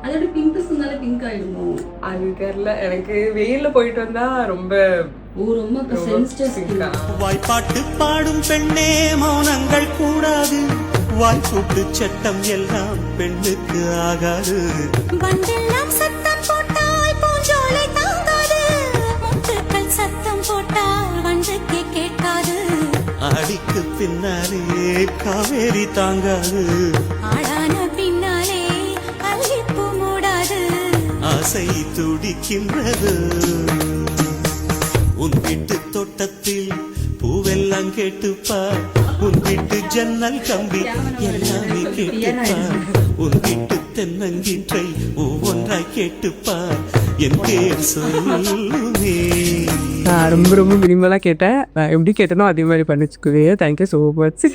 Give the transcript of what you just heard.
அதோட பிங்க் சொன்னாலே பிங்க் ஆயிடுமோ? அது தெரியல எனக்கு. வெயில்ல போயிட்டு வந்தா ரொம்ப ரொம்ப சென்சிட்டிவ். வாய்ப்பாட்டு பாடும் பெண்ணே மௌனங்கள் கூடாது, வாய்ப்பூட்டு சட்டம் எல்லாம் பெண்ணுக்கு ஆகாது. வண்டெல்லாம் சத்தம் போட்டால் பூஞ்சோலை தாங்காது, முத்துக்கள் சத்தம் போட்டால் வண்டுக்கு கேட்காது. அடிக்கு பின்னாலே காவேரி தாங்காது, ஆளான பின்னாலே அல்லிப்பூ மூடாது. ஆசை துடிக்கின்றது. உன் வீட்டு தோட்டத்தில் பூவெல்லாம் கேட்டுப்பார், உன் வீட்டு ஜன்னல் கம்பி எல்லாமே கேட்டுப்பார், உன் வீட்டு தென்னங்கீற்றை ஒவ்வொன்றாய் கேட்டுப்பார், என் பேர் சொல்லுமே. நான் ரொம்ப ரொம்ப மினிமலாக கேட்டேன். நான் எப்படி கேட்டேனோ அதே மாதிரி பண்ணிச்சுக்குவே. Thank you so much.